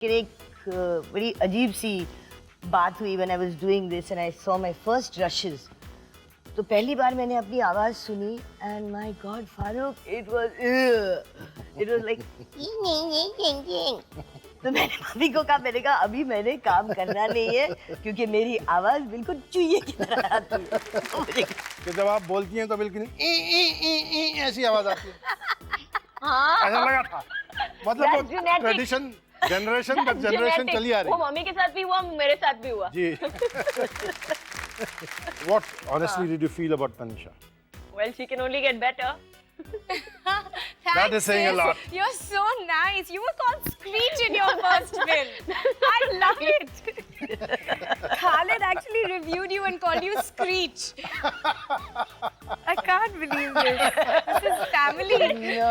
फिर एक बड़ी अजीब सी बात हुई when I was doing this and I saw my first rashes. तो पहली बार मैंने अपनी आवाज सुनी and my God Farooq it was like तो मैंने मम्मी को कहा, मैंने कहा अभी मैंने काम करना नहीं है क्योंकि मेरी आवाज बिल्कुल चूहे की तरह आती है। तो मुझे कि जब आप बोलती हैं तो बिल्कुल ऐसी आवाज आती है। हाँ ऐसा लगा था, मतलब वो That's genetic. ट्रेडिशन जनरेशन दर जनरेशन Genetic. चली आ रही वो है। मम्मी के साथ भी हुआ, मेरे साथ भी हुआ। जी। What honestly did you feel about Tanisha? Well, she can only get better. That is saying a lot. You're so nice. You were called Screech in your first film. I love it. Khalid actually reviewed you and called you Screech. I can't believe this. This is family. No,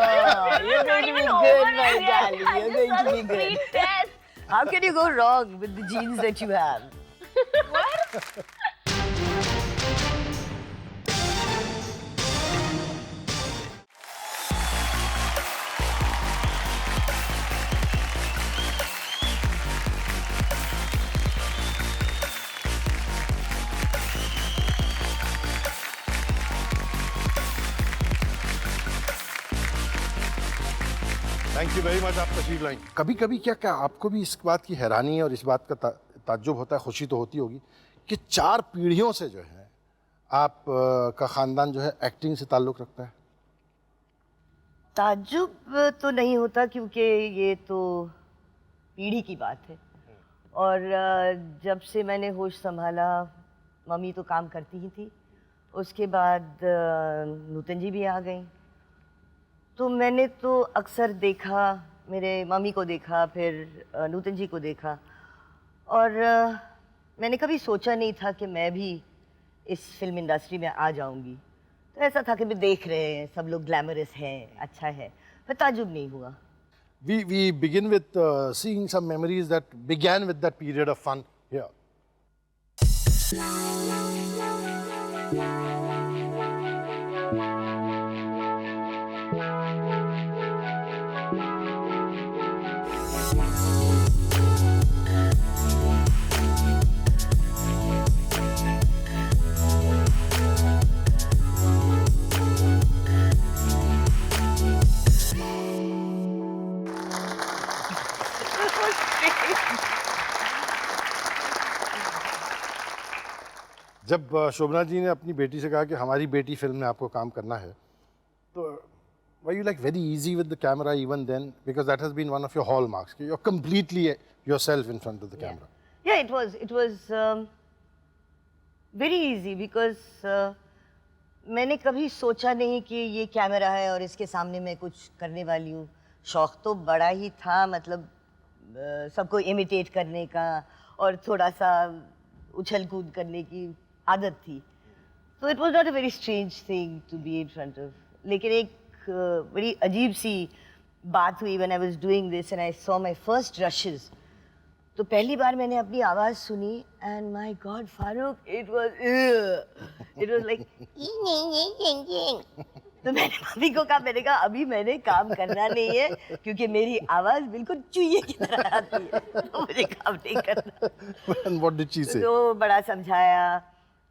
you're going to be good, my darling. You're going to be good. Screen test. How can you go wrong with the genes that you have? What? Thank you very much, आप तशरीफ लाएं। कभी कभी क्या आपको भी इस बात की हैरानी है और इस बात का ताज्जुब होता है, खुशी तो होती होगी कि 4 पीढ़ियों से जो है आप का खानदान जो है एक्टिंग से ताल्लुक़ रखता है? ताज्जुब तो नहीं होता क्योंकि ये तो पीढ़ी की बात है। और जब से मैंने होश संभाला, मम्मी तो काम करती ही थी, उसके बाद नूतन जी भी आ गई, तो मैंने तो अक्सर देखा, मेरे मम्मी को देखा, फिर नूतन जी को देखा, और मैंने कभी सोचा नहीं था कि मैं भी इस फिल्म इंडस्ट्री में आ जाऊंगी। तो ऐसा था कि मैं देख रहे हैं, सब लोग ग्लैमरस हैं, अच्छा है, फिर ताजुब नहीं हुआ। We begin with seeing some memories that began with that period of fun here. जब शोभना जी ने अपनी बेटी से कहा कि हमारी बेटी फिल्म में आपको काम करना है, तो were you like very easy with the camera even then, because that has been one of your hallmarks, you're completely yourself in front of the camera? Yeah, it was very easy because मैंने कभी सोचा नहीं कि ये camera है और इसके सामने मैं कुछ करने वाली हूँ। शौक तो बड़ा ही था, मतलब सबको इमिटेट करने का और थोड़ा सा उछल कूद करने की आदत थी। तो it was not a very strange thing to be in front of. लेकिन एक बड़ी अजीब सी बात हुई when I was doing this and I saw my first rashes. तो पहली बार मैंने अपनी आवाज सुनी and my God Farooq it was like तो मैंने मम्मी को कहा, मैंने कहा अभी मैंने काम करना नहीं है क्योंकि मेरी आवाज बिल्कुल चूहे की तरह आती है, तो मुझे काम नहीं करना। And what did she say? तो बड़ा समझाया,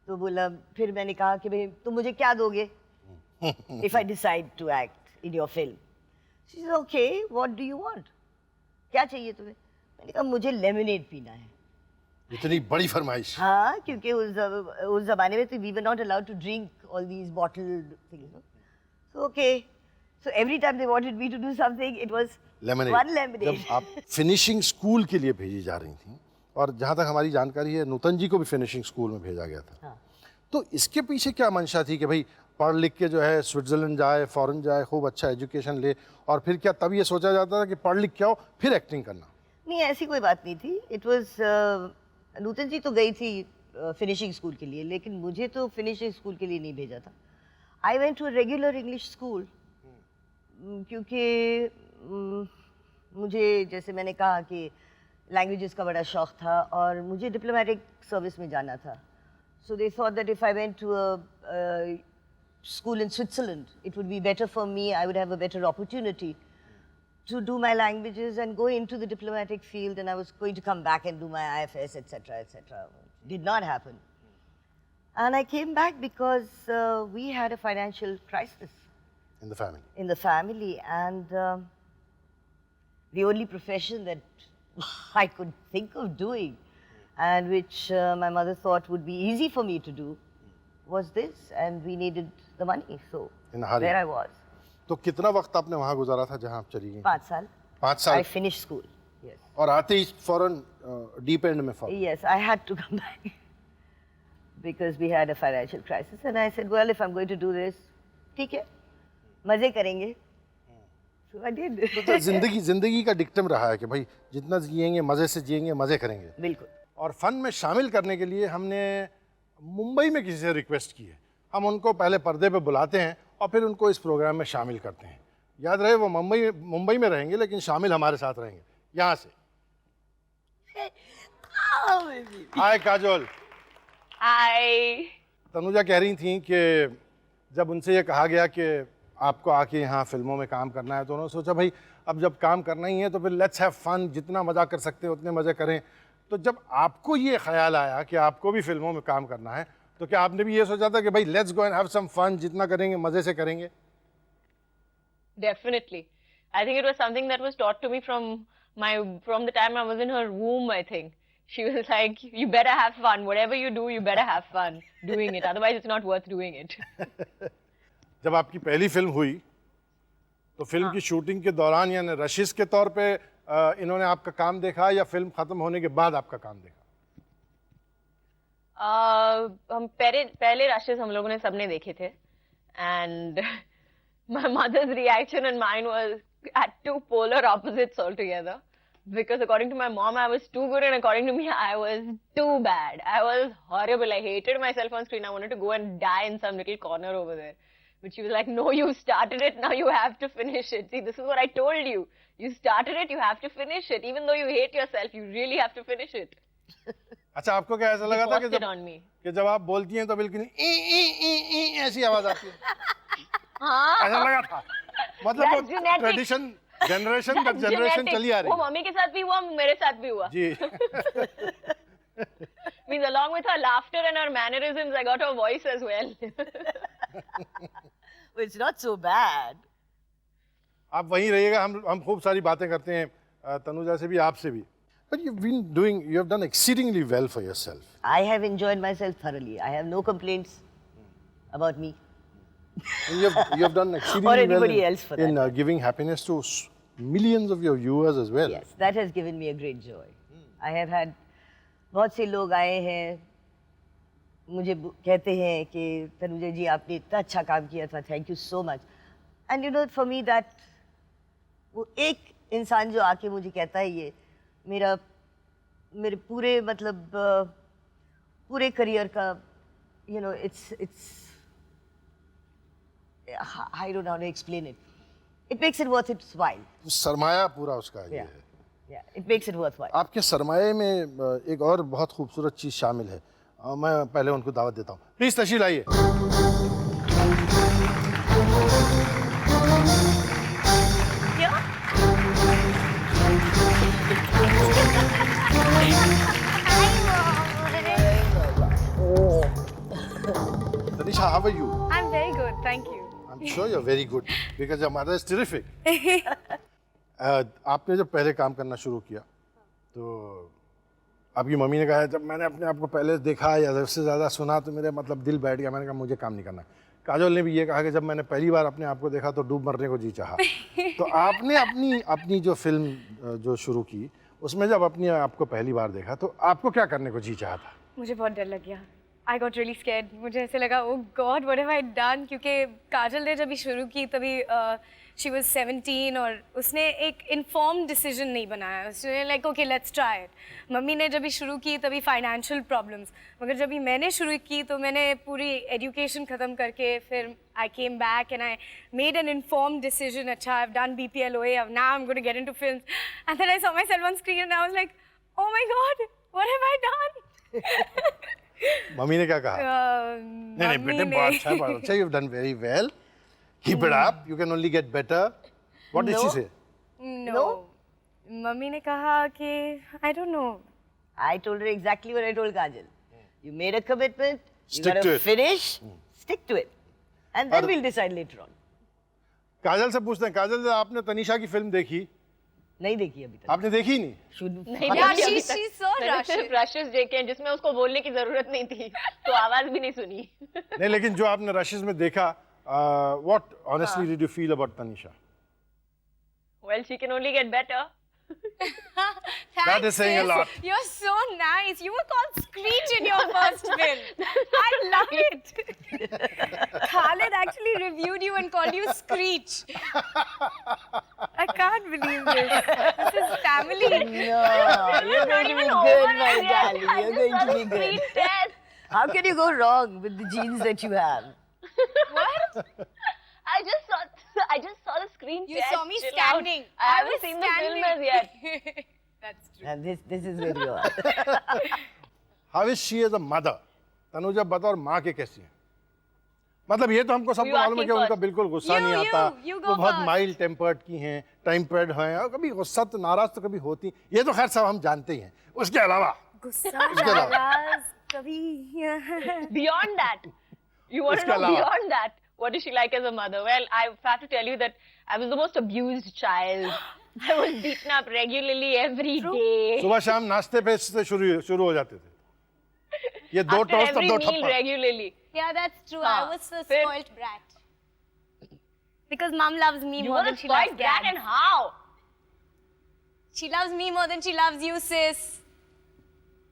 तो बोला, फिर मैंने कहा कि भाई तुम मुझे क्या दोगे if I decide to act in your film? She said, okay, what do you want? क्या चाहिए तुम्हें? मैंने कहा मुझे लेमनेड पीना है। इतनी बड़ी फरमाइश। हाँ, क्योंकि उस ज़माने में तो we were not allowed to drink all these bottled things. No? So okay, so every time they wanted me to do something, it was lemonade. one lemonade. जब आप फिनिशिंग स्कूल के लिए भेजी जा रही थी, और जहाँ तक हमारी जानकारी है नूतन जी को भी फिनिशिंग स्कूल में भेजा गया था। हाँ। तो इसके पीछे क्या मंशा थी कि भाई पढ़ लिख के जो है स्विट्जरलैंड जाए, फॉरेन जाए, खूब अच्छा एजुकेशन ले, और फिर क्या तब ये सोचा जाता था कि पढ़ लिख के आओ फिर एक्टिंग करना? नहीं, ऐसी कोई बात नहीं थी। इट वाज नूतन जी तो गई थी फिनिशिंग स्कूल के लिए, लेकिन मुझे तो फिनिशिंग स्कूल के लिए नहीं भेजा था। I went to regular English school क्योंकि मुझे, जैसे मैंने कहा कि लैंग्वेजेस का बड़ा शौक था और मुझे डिप्लोमेटिक सर्विस में जाना था। So they thought that if I went to a school in Switzerland, it would be better for me. I would have a better opportunity to do my languages and go into the diplomatic field, and I was going to come back and do my IFS, etc., etc. Did not happen. And I came back because we had a financial crisis In the family. in the family, and the only profession that I could think of doing, and which my mother thought would be easy for me to do, was this, and we needed the money, so In a hurry. there I was. तो कितना वक्त आपने वहाँ गुजारा था जहाँ आप चली गई? 5 साल. 5 साल. I finished school. Yes. और आते ही फौरन डीप एंड में for. Yes, I had to come back because we had a financial crisis, and I said, well, if I'm going to do this, ठीक है, मजे करेंगे. So I did. तो जिंदगी का डिक्टम रहा है कि भाई जितना जिएंगे मजे से जिएंगे, मजे करेंगे. बिल्कुल. और फन में शामिल करने के लिए हमने मुंबई में किसी से रिक्वेस्ट की है. हम उनको पहले पर्दे पे बुलाते हैं और फिर उनको इस प्रोग्राम में शामिल करते हैं. याद रहे वो मुंबई में रहेंगे लेकिन शामिल हमारे साथ रहेंगे यहाँ से. हाय काजोल. Hi. तनुजा कह रही थी कि जब उनसे ये कहा गया कि आपको आके यहाँ फिल्मों में काम करना है तो उन्होंने सोचा भाई अब जब काम करना ही है तो फिर लेट्स हैव फन, जितना मज़ा कर सकते हैं उतने मज़े करें. तो जब आपको ये ख्याल आया कि आपको भी फिल्मों में काम करना है तो क्या आपने भी ये सोचा था कि भाई let's go and have some fun, जितना करेंगे मज़े से करेंगे? Definitely. I think it was something that was taught to me from the time I was in her womb, I think. She was like, you better have fun. Whatever you do, you better have fun doing it. Otherwise, it's not worth doing it. जब आपकी पहली film हुई तो film की shooting के दौरान यानी रशिस के तौर पे इन्होंने आपका काम देखा या फिल्म खत्म होने के बाद आपका काम देखा? हम पहले रशेस हम लोगों ने सबने देखे थे. And my mother's reaction and mine was at two polar opposites altogether. Because according to my mom, I was too good, and according to me, I was too bad. I was horrible. I hated myself on screen. I wanted to go and die in some little corner over there. But she was like, no, you started it, now you have to finish it. See, this is what I told you. You started it, you have to finish it. Even though you hate yourself, you really have to finish it. अच्छा, आपको क्या ऐसा लगा था कि जब आप बोलती हैं तो बिल्कुल ऐसी आवाज आती है? हाँ. ऐसा लगा था? मतलब वो ट्रेडिशन जनरेशन दर जनरेशन चली आ रही है. वो मम्मी के साथ भी हुआ, मेरे साथ भी हुआ. जी. Means along with her laughter and her mannerisms, I got her voice as well. Well, it's not so bad. आप वहीं रहिएगा, हम खूब सारी बातें करते हैं तनुजा से भी, आपसे भी. But you have done exceedingly well for yourself. I have enjoyed myself thoroughly. I have no complaints about me. And you have done exceedingly Or well anybody else for that in giving happiness to millions of your viewers as well. Yes, that has given me a great joy. I have had बहुत से लोग आए हैं, मुझे कहते हैं कि तनुजा जी आपने इतना अच्छा काम किया था, thank you so much. And you know for me that वो एक इंसान जो आके मुझे कहता है ये मेरे पूरे मतलब पूरे करियर का you know it's I don't know how to explain it. It makes it worth its while. सरमाया पूरा उसका ये है. Yeah, it makes it worthwhile. आपके सरमाए में एक और बहुत खूबसूरत चीज़ शामिल है. मैं पहले उनको दावत देता हूँ. प्लीज तशरीफ लाइए. Tanisha, how are you? I'm very good, thank you. I'm sure you're very good because your mother is terrific. आपने जब पहले काम करना शुरू किया तो आपकी मम्मी ने कहा जब मैंने अपने आप को पहले देखा या सबसे ज़्यादा सुना तो मेरे मतलब दिल बैठ गया. मैंने कहा मुझे काम नहीं करना. काजोल ने भी ये कहा कि जब मैंने पहली बार अपने आप को देखा तो डूब मरने को जी चाहा. तो आपने अपनी जो फिल्म जो शुरू की उसमें जब अपने आप को पहली बार देखा तो आपको क्या करने को जी चाहा था? मुझे बहुत डर लग गया. I got really scared. मुझे ऐसे लगा oh God what have I done, क्योंकि काजल ने जब शुरू की तभी she was 17 और उसने एक informed decision नहीं बनाया. उसने like okay let's try it. Mummy ने जब शुरू की तभी financial problems. मगर जब मैंने शुरू की तो मैंने पूरी education ख़त्म करके फिर I came back and I made an informed decision. अच्छा I've done BPLOA, now I'm going to get into films. And then I saw myself on screen and I was like oh my God what have I done? Mummy ने क्या कहा? नहीं बेटे बहुत अच्छा. You've done very well. Keep it up. You can only get better. What did she say? No. No? Mummy ने कहा कि I don't know. I told her exactly what I told Kajal. You made a commitment, you Stick gotta to it. finish, stick to it. And then और- we'll decide later on. काजल से पूछते हैं, काजल आपने तनीषा की film देखी? नहीं देखी अभी तक. आपने देखी नहीं? Should नहीं Yeah, देखी अभी she's तक। so मैंने rushed. सिर्फ रशेस देखे हैं जिसमें उसको बोलने की जरूरत नहीं थी, तो आवाज भी नहीं सुनी। नहीं, लेकिन जो आपने रशेस में देखा, what honestly did you feel about Tanisha? Well, she can only get better. That is saying a sis. lot. You're so nice. You were called Screech in your first film. I love it. Khalid actually reviewed you and called you Screech. I can't believe this. This is family. No, you're going to be good, my darling. You're going to be good. Screen test. How can you go wrong with the genes that you have? What? I just saw the screen You test. saw me Chill standing. out. I haven't was seen the standing. film as yet. That's true. And this is where you are. How is she as a mother? Tanuja बताओ, और माँ के कैसी है? मतलब ये तो हमको सबको You मालूम है कि asking उनका first. बिल्कुल गुस्सा You, नहीं you, आता, you वो go बहुत first. माइल्ड टेम्पर्ड की हैं, टाइम-पैड हैं, और कभी गुस्सा तो नाराज तो कभी होती, ये तो खैर सब हम जानते ही हैं। उसके अलावा गुस्सा उसके अलावा नाराज कभी Beyond that, you want to उसके know अलावा। beyond that, what is she like as a mother? Well, I have to tell you that I was the most abused child. I was beaten up regularly every day. सुबह शाम नाश्ते पे से शुरू हो जाते थे। ये दो After टोस्ट और every दो meal थप्पड़। regularly. Yeah, that's true. हाँ, I was a फिर- spoilt brat. Because mom loves me You more were than a she loves spoiled brat, dad. and how? She loves me more than she loves you, sis.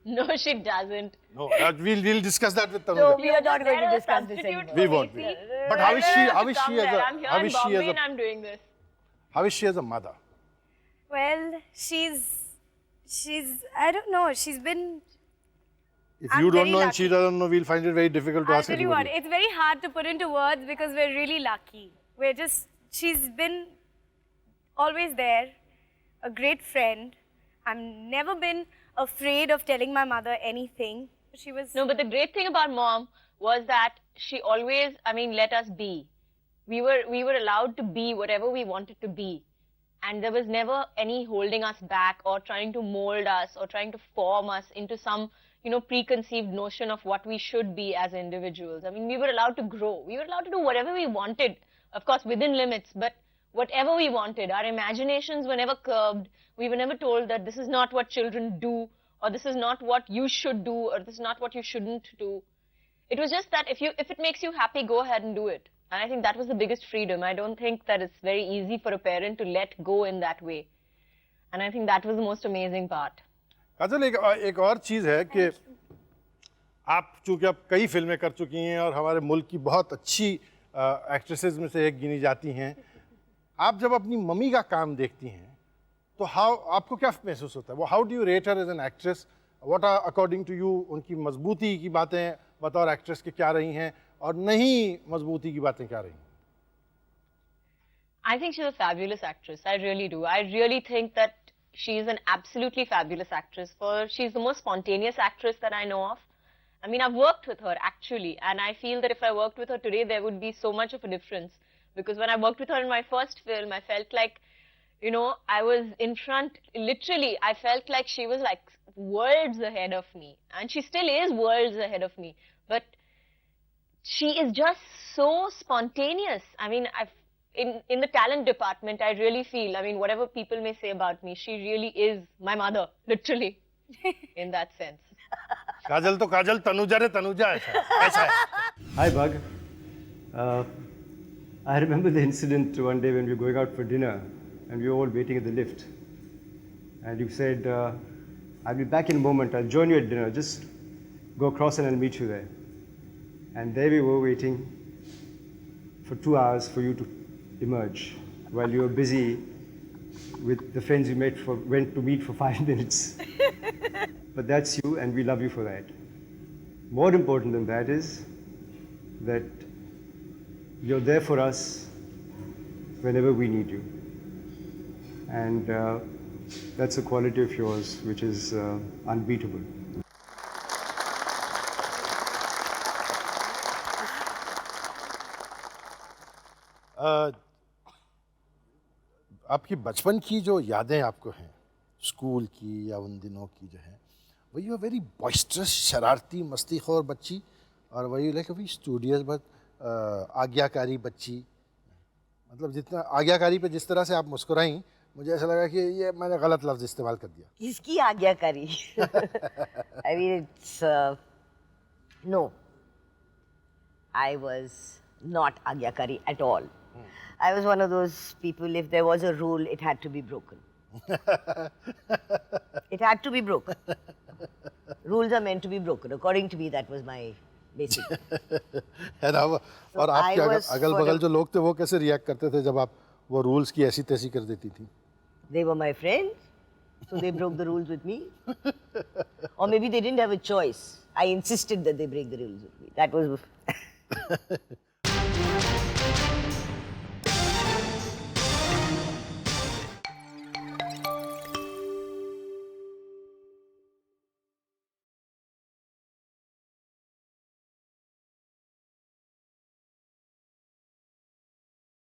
No, she doesn't. No, we'll discuss that with No, Tanuja. we are not going to There is a discuss this substitute anymore. for We won't, me, we see? won't. But how is she? How is Come she as there. a? I'm here How in is she Bombay as and a? I'm doing this. How is she as a mother? Well, she's I don't know. She's been. If I'm you don't very know and she lucky. doesn't know, we'll find it very difficult to I'll ask tell you what. anybody. It's very hard to put into words because we're really lucky. We're just. She's been always there, a great friend. I've never been afraid of telling my mother anything. She was. No, but the great thing about mom was that she always, let us be. We were allowed to be whatever we wanted to be. And there was never any holding us back or trying to mold us or trying to form us into some, preconceived notion of what we should be as individuals. We were allowed to grow. We were allowed to do whatever we wanted, of course, within limits, but whatever we wanted. Our imaginations were never curbed. We were never told that this is not what children do, or this is not what you should do, or this is not what you shouldn't do. It was just that if it makes you happy, go ahead and do it. And I think that was the biggest freedom. I don't think that it's very easy for a parent to let go in that way. And I think that was the most amazing part. काजल, एक और चीज़ है कि आप चूँकि आप कई फिल्में कर चुकी हैं और हमारे मुल्क की बहुत अच्छी एक्ट्रेसेस में से एक गिनी जाती हैं, आप जब अपनी मम्मी का काम देखती हैं तो आपको क्या महसूस होता है? वो how do you rate her as an actress? What are according to you उनकी मजबूती की बातें बतौर एक्ट्रेस के क्या रही हैं और नहीं मजबूती की बातें क्या रही हैं? I think she's a fabulous actress. I really do. I really think that she's an absolutely fabulous actress. She's the most spontaneous actress that I know of. I've worked with her actually, and I feel that if I worked with her today, there would be so much of a difference. Because when I worked with her in my first film, I felt like, I was in front, literally, I felt like she was like worlds ahead of me. And she still is worlds ahead of me. But she is just so spontaneous. In the talent department, I really feel, whatever people may say about me, she really is my mother, literally, in that sense. काजल तो काजल, तनुजा रे तनुजा, ऐसा है. Hi, Bug. I remember the incident one day when we were going out for dinner and we were all waiting at the lift. And you said, I'll be back in a moment, I'll join you at dinner, just go across and I'll meet you there. And there we were waiting for 2 hours for you to emerge while you were busy with the friends you went to meet for 5 minutes. But that's you, and we love you for that. More important than that is that you're there for us whenever we need you. And that's a quality of yours which is unbeatable. आपकी बचपन की जो यादें आपको हैं school की या उन दिनों की जो है वो यू आर वेरी बॉइस्टरस, शरारती, मस्तीखोर बच्ची, और वही लाइक अभी स्टूडियस बहुत आज्ञाकारी बच्ची। मतलब जितना आज्ञाकारी पे जिस तरह से आप मुस्कुराई, मुझे ऐसा लगा कि ये मैंने गलत लफ्ज़ इस्तेमाल कर दिया। किसकी आज्ञाकारी? I mean, it's no. I was not आज्ञाकारी at all. I was one of those people. If there was a rule, it had to be broken. It had to be broken. Rules are meant to be broken. According to me, that was my basic. है ना वो? और I आपके was अगल for बगल a- जो लोग थे वो कैसे रिएक्ट करते थे जब आप वो रूल्स की ऐसी तैसी कर देती थी? They were my friends, so they broke the rules with me. Or maybe they didn't have a choice. I insisted that they break the rules with me. That was